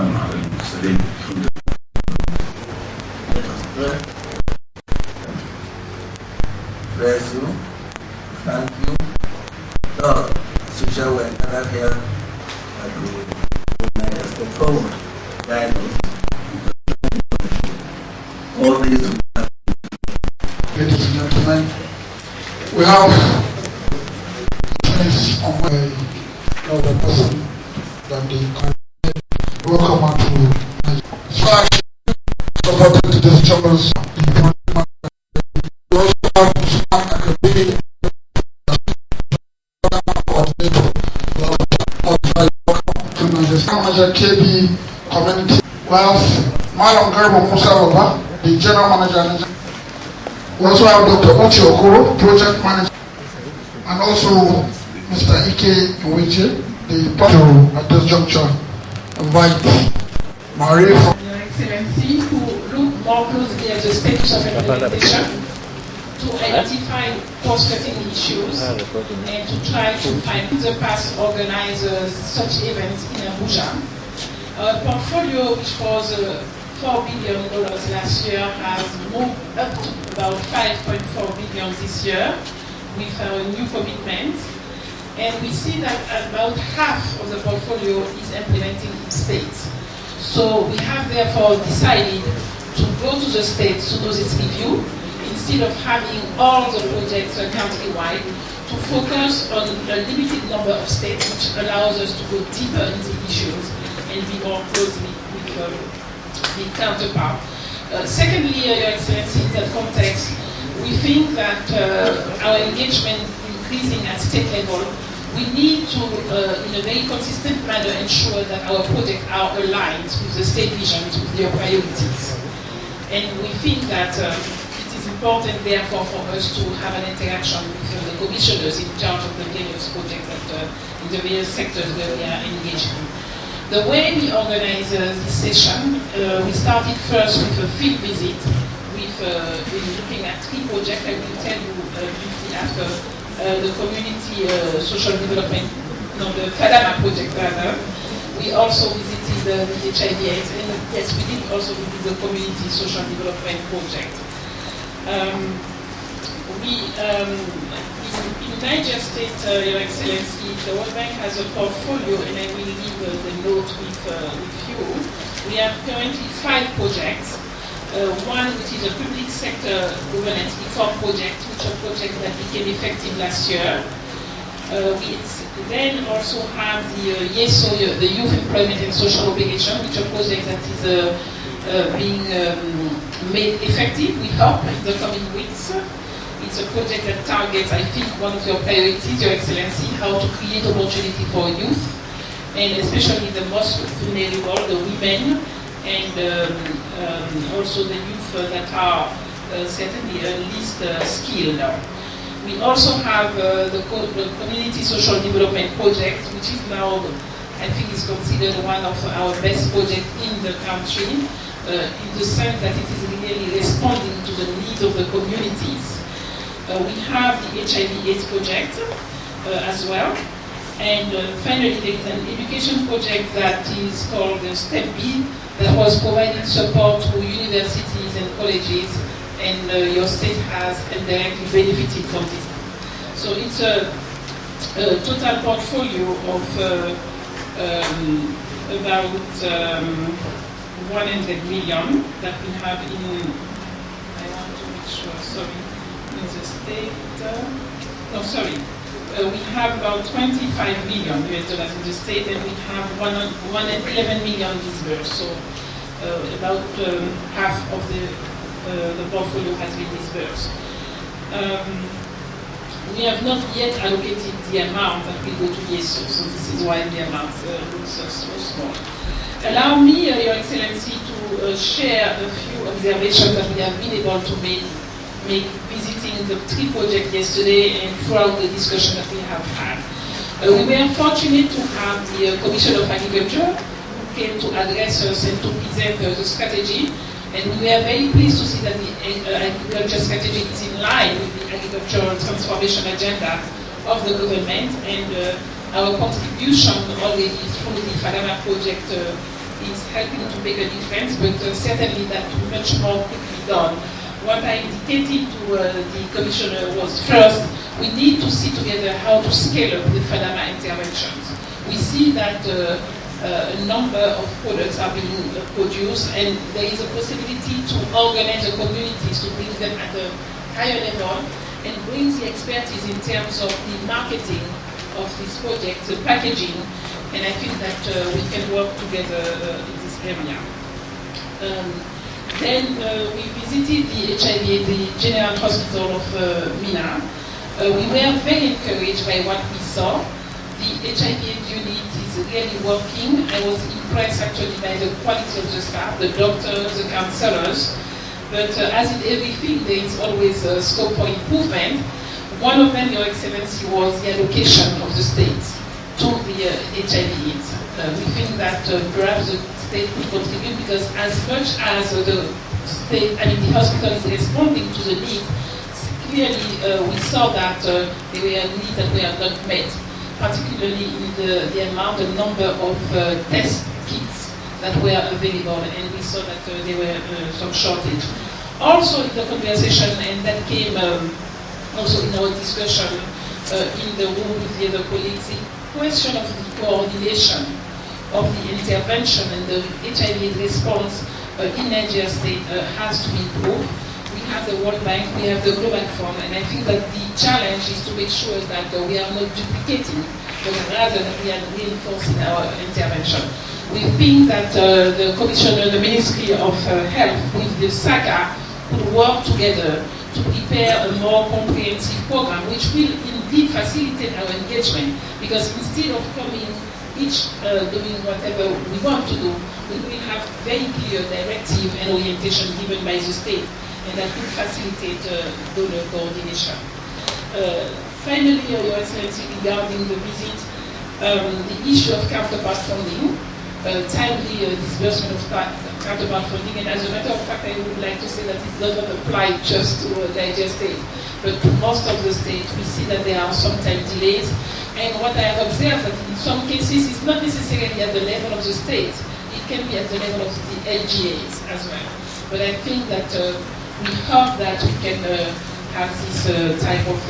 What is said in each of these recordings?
والسلام على المرسلين. Praise you, thank you. Lord, social work and here at the Niger State forward. All these. Ladies and gentlemen, we have things on my other person that they can welcome out to supported to the struggles of the we also have academic Manager KB Community. Well, Madam Garba Musa Baba, the General Manager. We also have Dr. Uchi Okoro, Project Manager, and also Mr. Ike Iweje, the partner at this juncture. Invite Marie from Your Excellency, who look more closely at the status of implementation to identify cost-cutting issues and to try to find the past organizers such events in Abuja. Our portfolio, which was $4 billion last year, has moved up to about $5.4 billion this year with our new commitments. And we see that about half of the portfolio is implementing in states. So we have therefore decided to go to the states to do this review instead of having all the projects country-wide, to focus on a limited number of states, which allows us to go deeper into issues and be more closely with the counterpart. Secondly, Your Excellency, in that context, we think that our engagement increasing at state level, we need to, in a very consistent manner, ensure that our projects are aligned with the state visions, with their priorities. And we think that it is important, therefore, for us to have an interaction with the commissioners in charge of the various projects that, in the various sectors where we are engaged in. The way we organize this session, we started first with a field visit, with looking at 3 projects. I will tell you briefly after the community social development, no, the FADAMA project rather. We also visited the HIV/AIDS, and yes, we did also visit the community social development project. In Niger State, Your Excellency, the World Bank has a portfolio, and I will leave the note with you. We have currently 5 projects. One which is a public sector governance reform project, which is a project that became effective last year. We then also have the YESO, the Youth Employment and Social Obligation, which is a project that is being made effective, we hope, in the coming weeks. It's a project that targets, I think, one of your priorities, Your Excellency, how to create opportunity for youth, and especially the most vulnerable, the women, and also the youth that are certainly least skilled. We also have the Community Social Development Project, which is now, I think, is considered one of our best projects in the country, in the sense that it is really responding to the needs of the communities. We have the HIV/AIDS project as well. And finally, there is an education project that is called STEP B, that was providing support to universities and colleges, and your state has indirectly benefited from this. So it's a total portfolio of about 100 million that we have in, I want to make sure, sorry, in the state, we have about 25 million US dollars in the state, and we have 111 million disbursed. So about half of the portfolio has been disbursed. We have not yet allocated the amount that will go to YESO, so this is why the amount looks so small. Allow me, Your Excellency, to share a few observations that we have been able to make visiting the 3 projects yesterday and throughout the discussion that we have had. We were fortunate to have the Commissioner of Agriculture who came to address us and to present the strategy, and we were very pleased to see that the agriculture strategy is in line with the agricultural transformation agenda of the government, and our contribution already through the FADAMA project is helping to make a difference, but certainly that much more could be done. What I indicated to the Commissioner was, first, we need to see together how to scale up the FADAMA interventions. We see that a number of products are being produced, and there is a possibility to organize the communities to bring them at a higher level and bring the expertise in terms of the marketing of this project, the packaging, and I think that we can work together in this area. Then we visited the HIV, the General Hospital of Mina. We were very encouraged by what we saw. The HIV unit is really working. I was impressed actually by the quality of the staff, the doctors, the counselors. But as in everything, there is always a scope for improvement. One of them, Your Excellency, was the allocation of the state to the HIV AIDS. We think that perhaps the state could contribute, because as much as the state, the hospital is responding to the need, clearly we saw that there were needs that were not met, particularly in the amount and number of test kits that were available, and we saw that there were some shortage. Also in the conversation, and that came also in our discussion in the room with the other colleagues, the question of the coordination of the intervention and the HIV response in Niger State has to improve. We have the World Bank, we have the Global Fund, and I think that the challenge is to make sure that we are not duplicating, but rather that we are reinforcing our intervention. We think that the Commissioner, the Ministry of Health with the SACA could work together to prepare a more comprehensive program, which will indeed facilitate our engagement, because instead of coming each doing whatever we want to do, we will have very clear directive and orientation given by the state, and that will facilitate donor coordination. Finally, Your Excellency, regarding the visit, the issue of counterpart funding, timely disbursement of counterpart funding, and as a matter of fact, I would like to say that it doesn't apply just to Niger State, but to most of the states. We see that there are sometimes delays, and what I have observed that in some cases it's not necessarily at the level of the state, it can be at the level of the LGAs as well. But I think that we hope that we can have this type of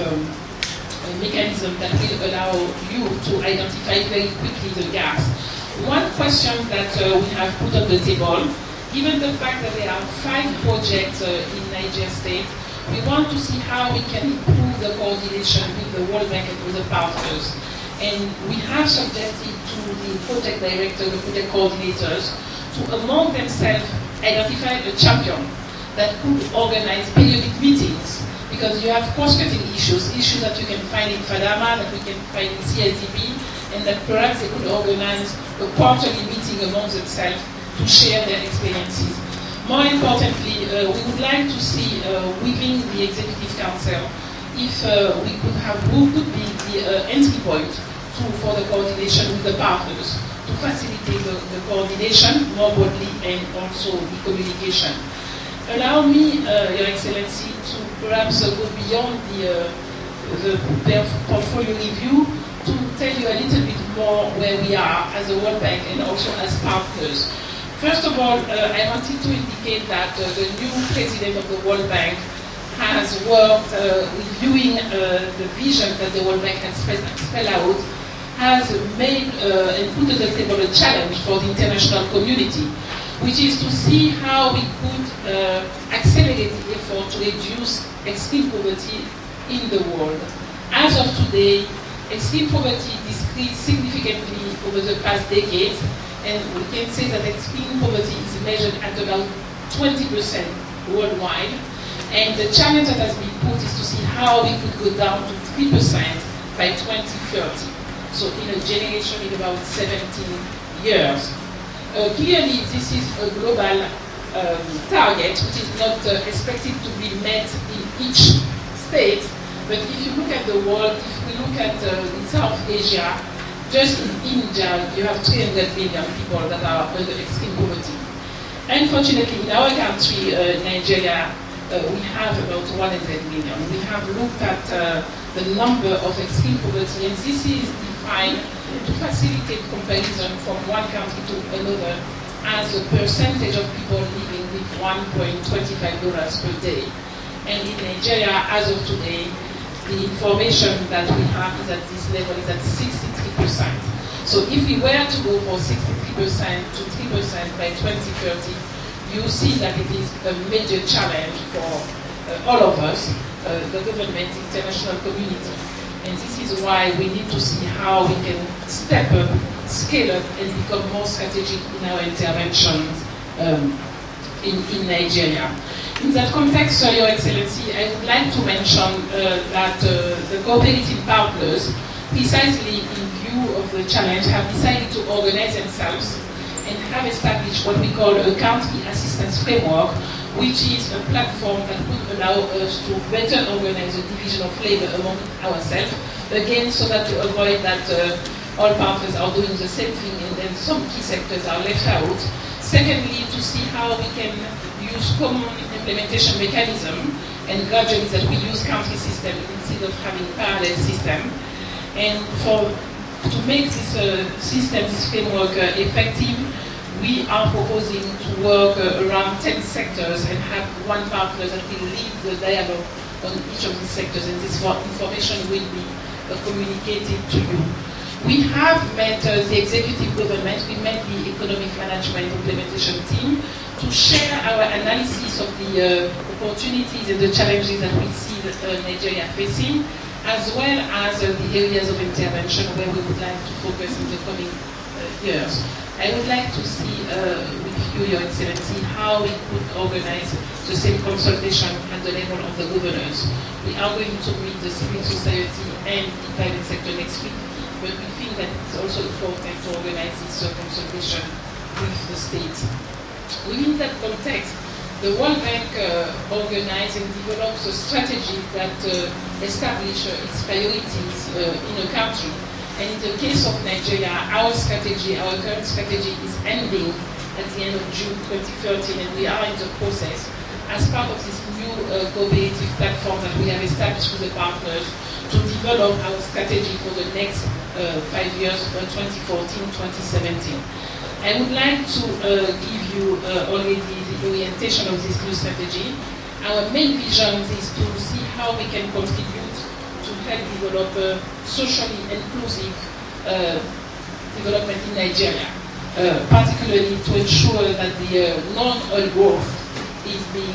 mechanism that will allow you to identify very quickly the gaps. One question that we have put on the table, given the fact that there are 5 projects in Niger State, we want to see how we can improve the coordination with the World Bank and with the partners. And we have suggested to the project director, the project coordinators, to among themselves identify a champion that could organize periodic meetings, because you have cross-cutting issues that you can find in FADAMA, that we can find in CSDP, and that perhaps they could organize a quarterly meeting among themselves to share their experiences. More importantly, we would like to see within the Executive Council if we could have who could be the entry point for the coordination with the partners, to facilitate the coordination more broadly and also the communication. Allow me, Your Excellency, to perhaps go beyond the portfolio review to tell you a little bit more where we are as a World Bank and also as partners. First of all, I wanted to indicate that the new president of the World Bank has worked reviewing the vision that the World Bank has spelled out, has made and put on the table a challenge for the international community, which is to see how we could accelerate the effort to reduce extreme poverty in the world. As of today, extreme poverty decreased significantly over the past decades, and we can say that extreme poverty is measured at about 20% worldwide. And the challenge that has been put is to see how we could go down to 3% by 2030. So in a generation, in about 17 years. Clearly, this is a global target, which is not expected to be met in each state. But if you look at the world, if we look at South Asia, just in India, you have 300 million people that are under extreme poverty. Unfortunately, in our country, Nigeria, we have about 100 million. We have looked at the number of extreme poverty, and this is defined to facilitate comparison from one country to another as a percentage of people living with $1.25 per day. And in Nigeria, as of today, the information that we have is at this level is at 63%. So if we were to go for 63% to 3% by 2030, you see that it is a major challenge for all of us, the government, international community. And this is why we need to see how we can step up, scale up, and become more strategic in our interventions in Nigeria. In that context, Your Excellency, I would like to mention that the cooperative partners, precisely in view of the challenge, have decided to organize themselves and have established what we call a country assistance framework, which is a platform that would allow us to better organize the division of labor among ourselves, again, so that to avoid that all partners are doing the same thing and then some key sectors are left out. Secondly, to see how we can use common implementation mechanism and gradually that we use country system instead of having parallel system. And to make this system, this framework effective, we are proposing to work around 10 sectors and have one partner that will lead the dialogue on each of these sectors, and this information will be communicated to you. We have met the executive government, we met the economic management implementation team to share our analysis of the opportunities and the challenges that we see that Nigeria facing, as well as the areas of intervention where we would like to focus in the coming years. I would like to see with you, Your Excellency, how we could organize the same consultation at the level of the governors. We are going to meet the civil society and the private sector next week, but we think that it's also important to organize this consultation with the state. Within that context, the World Bank organized and developed a strategy that establishes its priorities in a country. And in the case of Nigeria, our current strategy is ending at the end of June 2013, and we are in the process as part of this new cooperative platform that we have established with the partners to develop our strategy for the next 5 years, 2014-2017. I would like to give you already the orientation of this new strategy. Our main vision is to see how we can contribute to help develop a socially inclusive development in Nigeria, particularly to ensure that the non-oil growth is being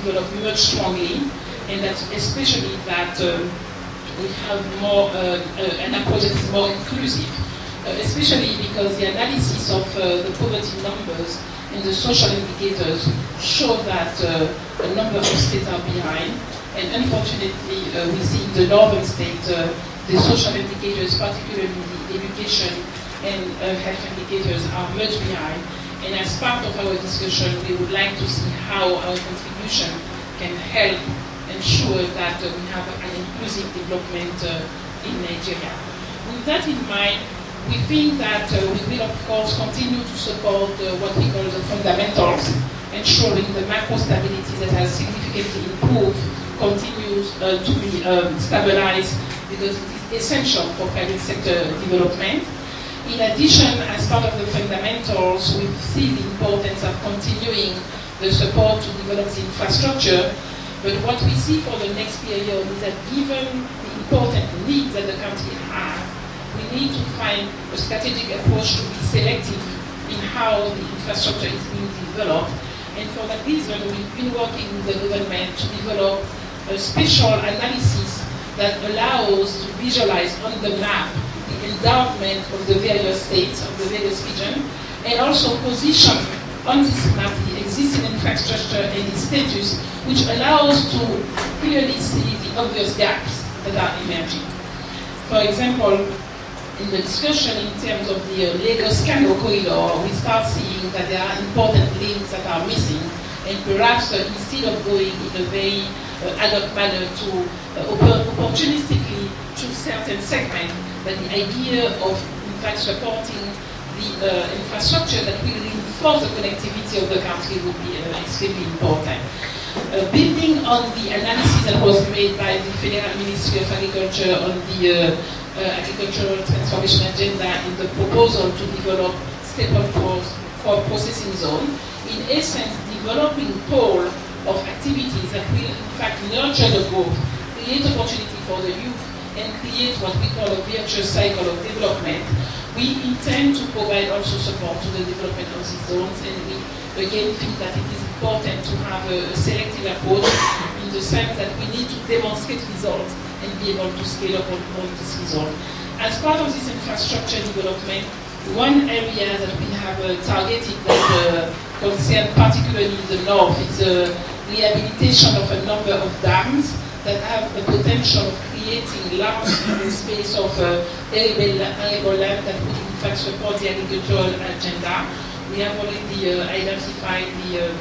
developed much strongly, and that especially that we have more an approach that is more inclusive. Especially because the analysis of the poverty numbers and the social indicators show that a number of states are behind, and unfortunately we see in the northern states the social indicators, particularly the education and health indicators, are much behind. And as part of our discussion, we would like to see how our contribution can help ensure that we have an inclusive development in Nigeria. With that in mind, we think that we will, of course, continue to support what we call the fundamentals, ensuring the macro stability that has significantly improved continues to be stabilized, because it is essential for private sector development. In addition, as part of the fundamentals, we see the importance of continuing the support to develop the infrastructure. But what we see for the next period is that given the important needs that the country has, we need to find a strategic approach to be selective in how the infrastructure is being developed. And for that reason, we've been working with the government to develop a special analysis that allows to visualize on the map the endowment of the various states, of the various regions, and also position on this map the existing infrastructure and its status, which allows to clearly see the obvious gaps that are emerging. For example, in the discussion in terms of the Lagos-Kano corridor, we start seeing that there are important links that are missing, and perhaps instead of going in a very ad hoc manner to opportunistically choose certain segments, but the idea of in fact supporting the infrastructure that will reinforce the connectivity of the country would be extremely important. Building on the analysis that was made by the Federal Ministry of Agriculture on the agricultural transformation agenda in the proposal to develop staple crops for processing zone. In essence, developing pole of activities that will in fact nurture the growth, create opportunity for the youth, and create what we call a virtuous cycle of development. We intend to provide also support to the development of these zones, and we again think that it is important to have a selective approach in the sense that we need to demonstrate results and be able to scale up on this result. As part of this infrastructure development, one area that we have targeted that concerns particularly the north is the rehabilitation of a number of dams that have the potential of creating large space of arable land that would in fact support the agricultural agenda. We have already identified the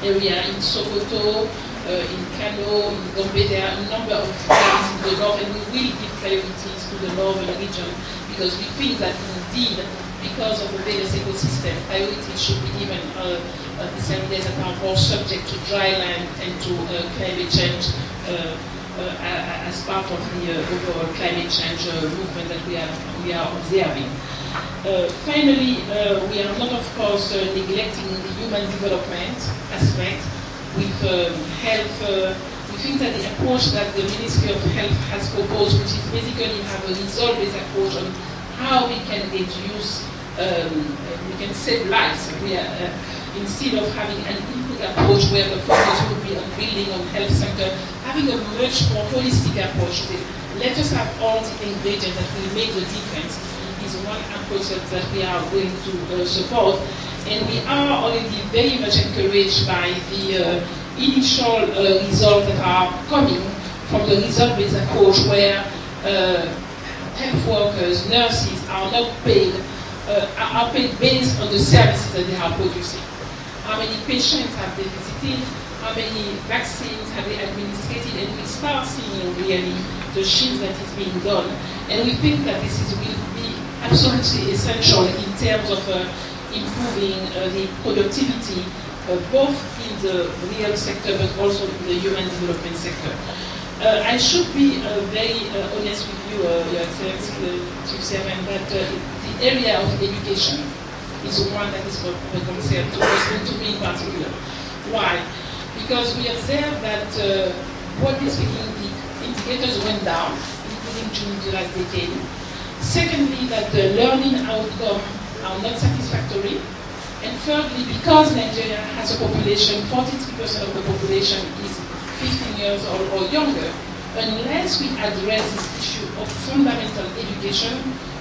area in Sokoto, in Kano, in Gombe. There are a number of dams in the north, and we will give priorities to the northern region because we think that indeed, because of the various ecosystem, priorities should be given these areas that are more subject to dry land and to climate change as part of the overall climate change movement that we are observing. Finally, we are not, of course, neglecting the human development aspect. With health, we think that the approach that the Ministry of Health has proposed, which is basically have a result-based approach on how we can reduce, we can save lives. Instead of having an input approach where the focus would be on building on health center, having a much more holistic approach. Let us have all the ingredients that will make the difference is one approach that we are going to support. And we are already very much encouraged by the initial results that are coming from the result-based approach where health workers, nurses are not paid, are paid based on the services that they are producing. How many patients have they visited? How many vaccines have they administered? And we start seeing really the shift that is being done. And we think that this will be absolutely essential in terms of improving the productivity both in the real sector but also in the human development sector. I should be very honest with you, Your Excellency, Chief Chairman, that the area of education is one that is of concern to us and to me in particular. Why? Because we observe that broadly speaking, the indicators went down, including during the last decade. Secondly, that the learning outcomes are not satisfactory. And thirdly, because Nigeria has a population, 43% of the population is 15 years old or younger, unless we address this issue of fundamental education,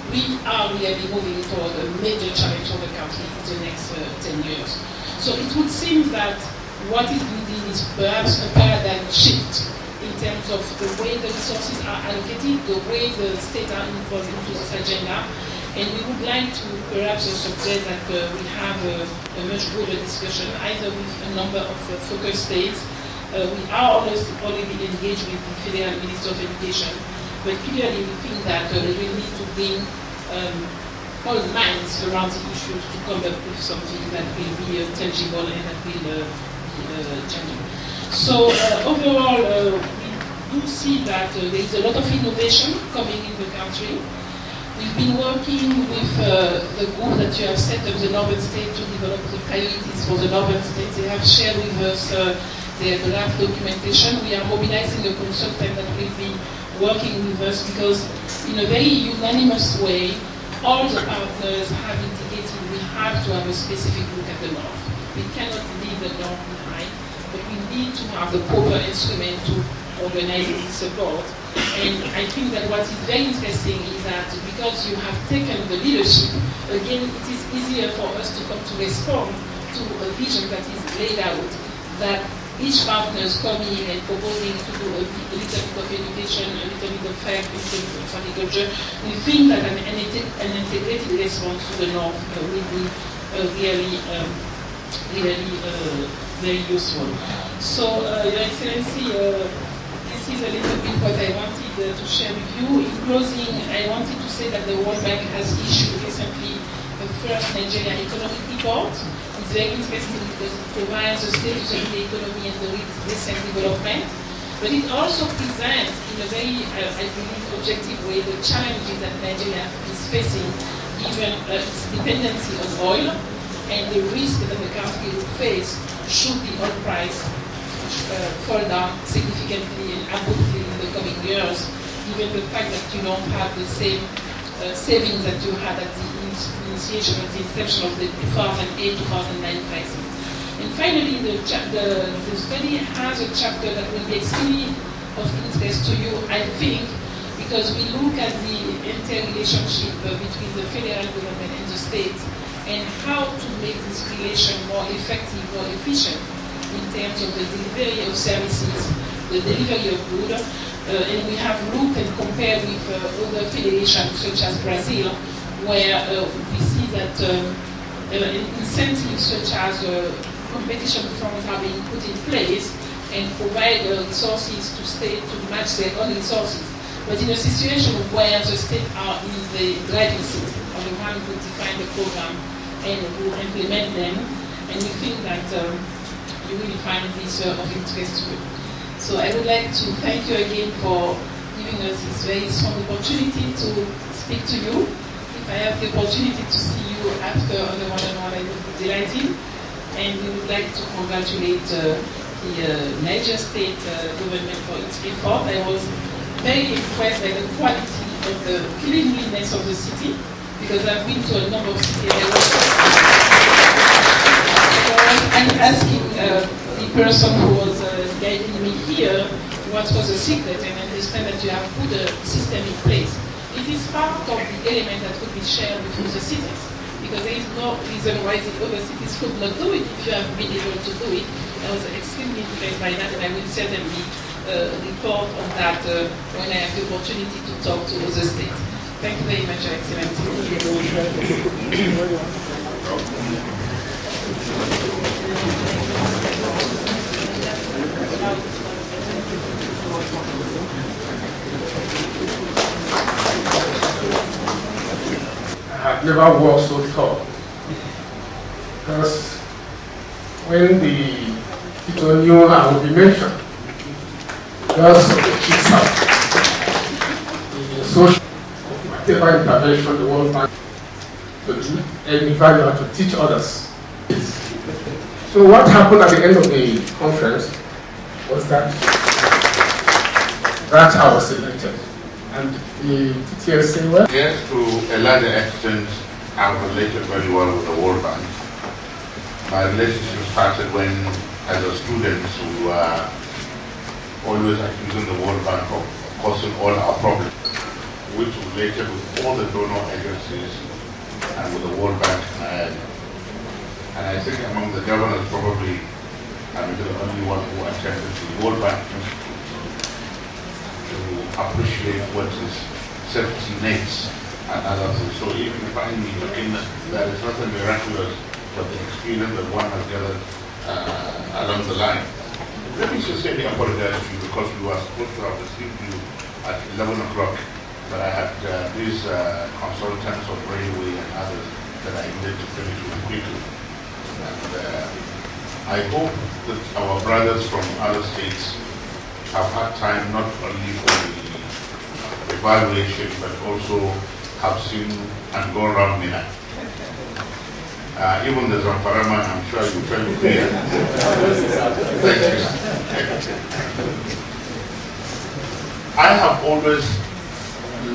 we are really moving toward a major challenge for the country in the next 10 years. So it would seem that what is needed is perhaps a paradigm shift in terms of the way the resources are allocated, the way the state are involved into this agenda. And we would like to perhaps suggest that we have a much broader discussion, either with a number of focus states. We are already engaged with the Federal Minister of Education, but clearly we think that we will need to bring all minds around the issues to come up with something that will be tangible and that will be changing. So overall, we do see that there is a lot of innovation coming in the country. We've been working with the group that you have set up, the Northern State, to develop the priorities for the Northern States. They have shared with us their draft documentation. We are mobilizing a consultant that will be working with us because in a very unanimous way, all the partners have indicated we have to have a specific look at the North. We cannot leave the North behind, but we need to have the proper instrument to organize this support. And I think that what is very interesting is that because you have taken the leadership, again, it is easier for us to come to respond to a vision that is laid out, that each partner is coming and proposing to do a little bit of education, a little bit of health, a little bit of agriculture. We think that an integrated response to the North will be really very useful. So, Your Excellency, this is a little bit what I wanted to share with you. In closing, I wanted to say that the World Bank has issued recently the first Nigeria economic report. It's very interesting because it provides the status of the economy and the recent development. But it also presents in a very, I believe, objective way the challenges that Nigeria is facing given its dependency on oil. and the risk that the country will face should the oil price fall down significantly and abruptly in the coming years, given the fact that you don't have the same savings that you had at the initiation of the inception of the 2008-2009 crisis. And finally, the study has a chapter that will be extremely of interest to you, I think, because we look at the interrelationship between the federal government and the state and how to make this relation more effective, more efficient in terms of the delivery of services, the delivery of goods. And we have looked and compared with other federations such as Brazil, where we see that incentives such as competition funds are being put in place and provide resources to state to match their own resources. But in a situation where the state are in the driving seat, on the one who define the program and who implement them, and we think that you will find this of interest to you. So I would like to thank you again for giving us this very strong opportunity to speak to you. If I have the opportunity to see you after on the one-on-one, I would be delighted. And we would like to congratulate the Niger State government for its effort. I was very impressed by the quality of the cleanliness of the city, because I've been to a number of cities. I'm asking the person who was guiding me here what was the secret, and I understand that you have put a system in place. It is part of the element that could be shared with the cities, because there is no reason why the other cities could not do it if you have been able to do it. I was extremely impressed by that, and I will certainly report on that when I have the opportunity to talk to other states. Thank you very much, Your Excellency. I have never worked so tough, because when the people knew I would be mentioned, just the social, whatever intervention the World Bank to do, and in fact you have to teach others. So what happened at the end of the conference was that I was selected. And the TTS well? Yes, to a larger extent, I'm related very well with the World Bank. My relationship started when, as a student, we were always accusing the World Bank of causing all our problems, which related with all the donor agencies and with the World Bank. And I think among the governors, probably I'm the only one who attended the World Bank to appreciate what is safety nets and other things. So if you find me looking, there is nothing miraculous but the experience that one has gathered along the line. Let me sincerely apologize to you, because we were supposed to have received you at 11 o'clock, but I had these consultants of railway and others that I needed to finish with quickly. And I hope that our brothers from other states have had time not only for the evaluation, but also have seen and gone around Mina. Even the Zamfaraman, I'm sure you felt clear. Thank you. I have always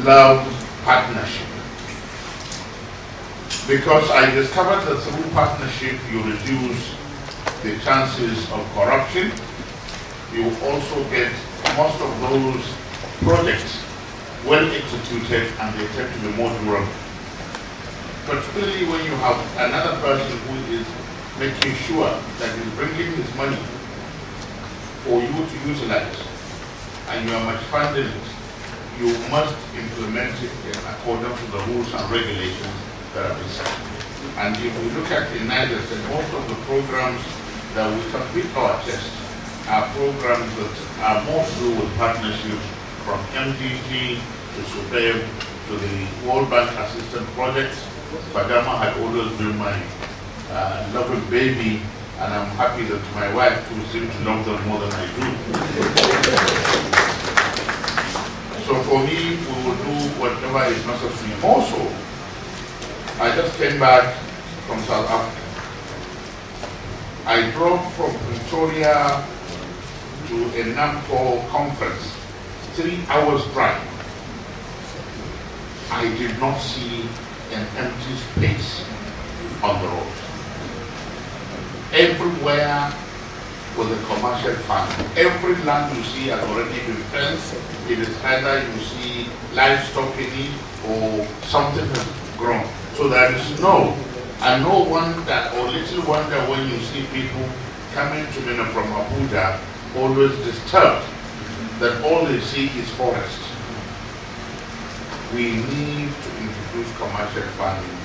loved partnership, because I discovered that through partnership you reduce the chances of corruption. You also get most of those projects well executed, and they tend to be more durable. Particularly when you have another person who is making sure that he's bringing his money for you to utilize, and you are much funding it, you must implement it in accordance with the rules and regulations that have been set. And if we look at in Niger State, most of the programs that we complete our test are programs that are more to do with partnerships, from MDG to SUPEB to the World Bank Assistance Projects. Fadama had always been my loving baby, and I'm happy that my wife too seems to love them more than I do. So for me, we will do whatever is necessary. Also, I just came back from South Africa, I drove from Pretoria to a NAMCO conference, 3 hours drive. I did not see an empty space on the road. Everywhere was a commercial farm. Every land you see has already been fenced. It is either you see livestock in it or something has grown. So there is no wonder or little wonder when you see people coming to me from Abuja always disturbed that all they see is forest. We need to introduce commercial farming.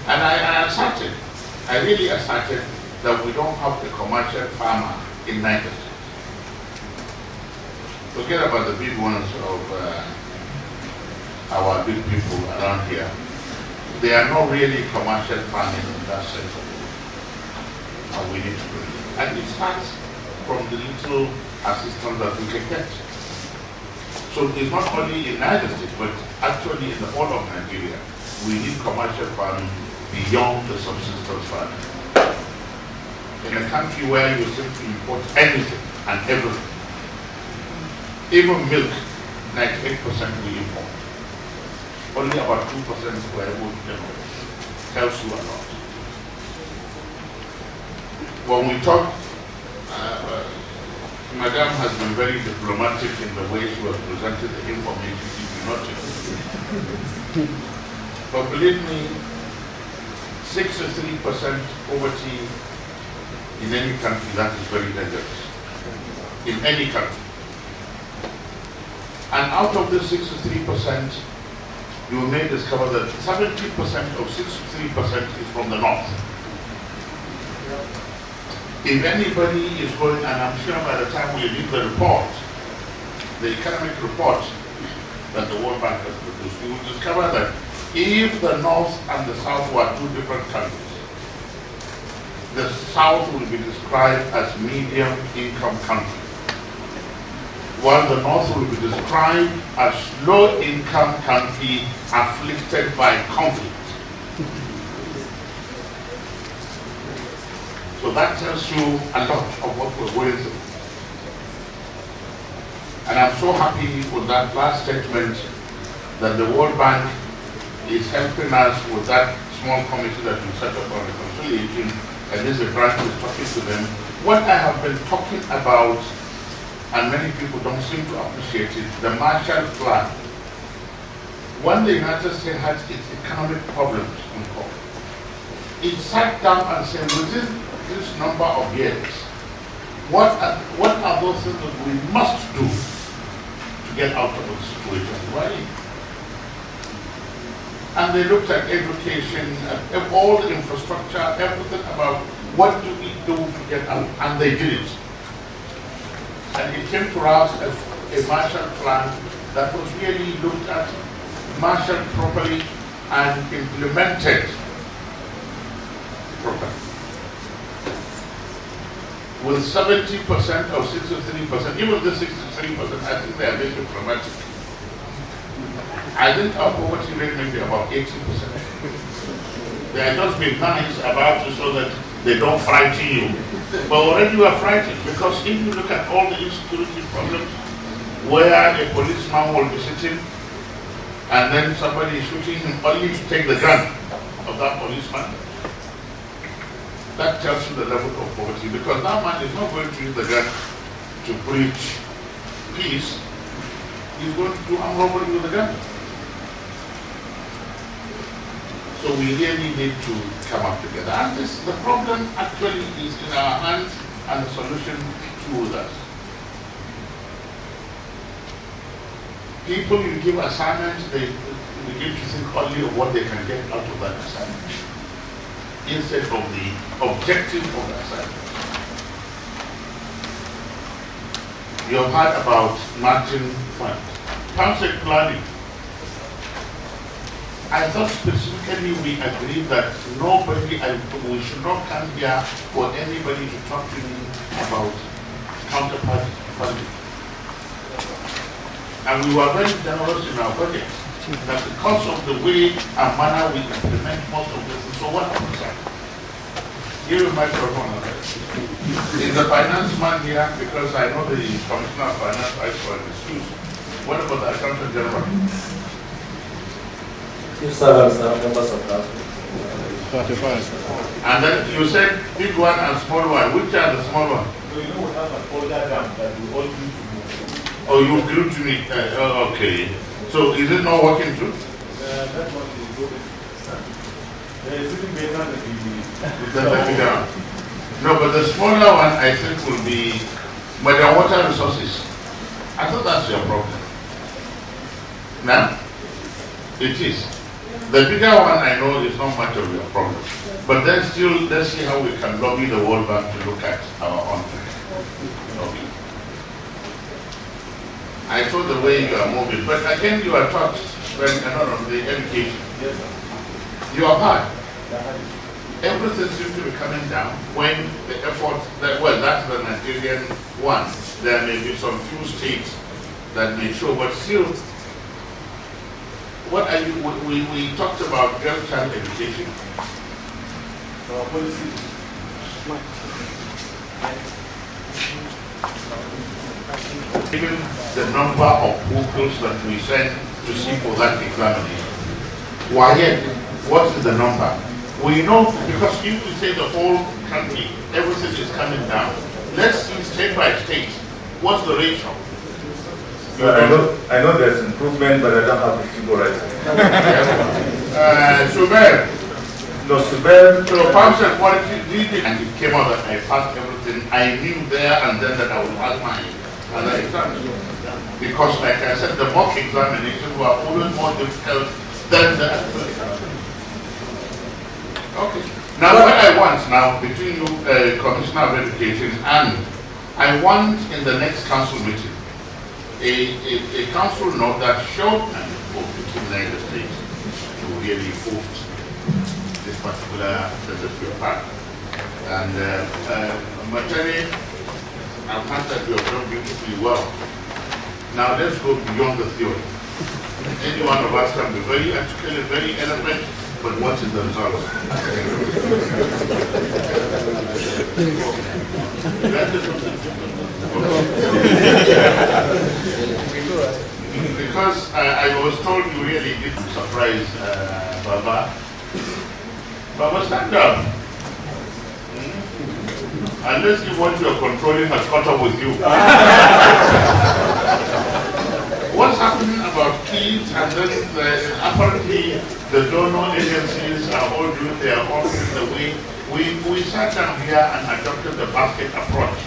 And I asserted, I really asserted that we don't have a commercial farmer in Niger State. Forget about the big ones of our big people around here. They are not really commercial farming in that sense. And we need to do it. And it starts from the little assistance that we can get. So it's not only in Niger State, but actually in the whole of Nigeria, we need commercial farming beyond the subsistence farming. In a country where you simply import anything and everything, even milk, 98% we import. Only about 2% were able to helps you a lot. When we talk, Madam has been very diplomatic in the way she was presented the information she did not take. But believe me, 63% poverty in any country, that is very dangerous. In any country. And out of this 63%, you may discover that 70% of 63% is from the north. If anybody is going, and I'm sure by the time we read the report, the economic report that the World Bank has produced, we will discover that if the north and the south were two different countries, the south will be described as medium income country, while the north will be described as low income country afflicted by conflict. So that tells you a lot of what we're going through. And I'm so happy with that last statement that the World Bank is helping us with that small committee that we set up on reconciliation, and this is Branch is talking to them. What I have been talking about, and many people don't seem to appreciate it, the Marshall Plan. When the United States had its economic problems in court, it sat down and said, within this number of years, what are those things that we must do to get out of the situation we're in? And they looked at education, at all the infrastructure, everything about what do we do to get out, and they did it. And it came to us as a Marshall Plan that was really looked at, marshaled properly, and implemented properly. With 70% or 63%, even the 63%, I think they are very diplomatic. I think our poverty rate may be about 80%. They are just being nice about it so that they don't frighten you. But already you are frightened, because if you look at all the insecurity problems where a policeman will be sitting and then somebody is shooting him only to take the gun of that policeman, that tells you the level of poverty, because that man is not going to use the gun to preach peace. He's going to do armed robbery with the gun. So we really need to come up together. And the problem actually is in our hands, and the solution to us. People, you give assignments, they begin to think only of what they can get out of that assignment, instead of the objective of the assignment. You have heard about margin fund. Township planning. I thought specifically we agreed that we should not come here for anybody to talk to me about counterpart funding. And we were very generous in our budget, that because of the way and manner we implement most of this. So what happens? Give him microphone. Is the finance man here? Because I know the Commissioner of Finance asked for an excuse. What about the Accountant General? Yes, sir, members of council. And then you said big one and small one. Which are the small one? So you know we have an older dam that we all need to move. Oh, you grew to me. Okay. So is it not working too? That one is going. There is sitting better than Is that the bigger one? No, but the smaller one I think will be Madam Water Resources. I thought that's your problem. Now, it is. The bigger one I know is not much of your problem. But then still, let's see how we can lobby the World Bank to look at our own lobby. I saw the way you are moving, but again you are taught when on the education. You are hard. Everything seems to be coming down when the effort, that's the Nigerian one. There may be some few states that may show, but still, what are you, we talked about girl child education. our policy. Given the number of pupils that we send to see for that examination, why yet, what is the number? We know, because you could say the whole country, everything is coming down. Let's see state by state, what's the ratio? I know there's improvement, but I don't have the figure right now. Suber. No, Suber. So pumps and quality, and it came out that I passed everything. I knew there and then that I would pass my other exams. Because like I said, the mock examinations were always more difficult than the actual examinations. Okay. Now what I want now, between you, Commissioner of Education, and I want in the next council meeting, a council note that showed for between Niger State to really host this particular industry park. And Materi, I've heard that you have done beautifully well. Now let's go beyond the theory. Any one of us can be very articulate, very eloquent, but what is the result? Because I was told you really did surprise Baba. Baba, stand up. Unless you want your controlling has caught up with you. What's happening about kids and then apparently the donor agencies are all doing their own the way we sat down here and adopted the basket approach.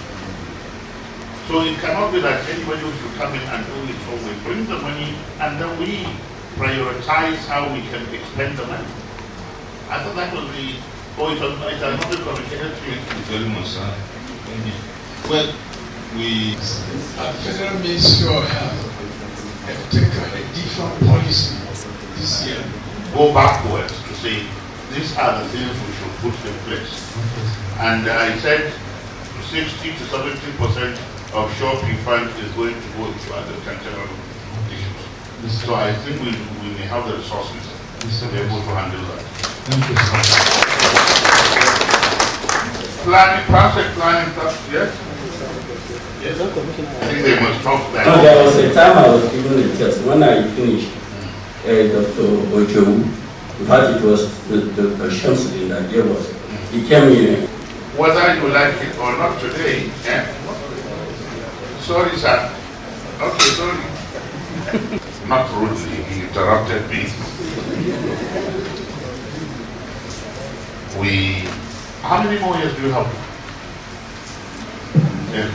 So it cannot be that anybody should come in and do it. So we bring the money and then we prioritize how we can expend the money. I thought that was the it has not been communicated to you. Very much, sir. Well, we Federal Ministry of Health have taken a different policy this year. Go backwards to say these are the things we should put in place. And I said 60 to 70% of shopping fund is going to go to agricultural issues. So I think we may have the resources to be able to handle that. thank you, sir. Planning, project planning, yes? Yes. I think they must talk that. No, there was a time I was given a test. When I finished, Dr. Ojo, in fact it was the Shamsuddin that gave us. He came here. Whether you like it or not today, sorry, sir. Okay, sorry. Not rudely, he interrupted me. How many more years do you have? Yes.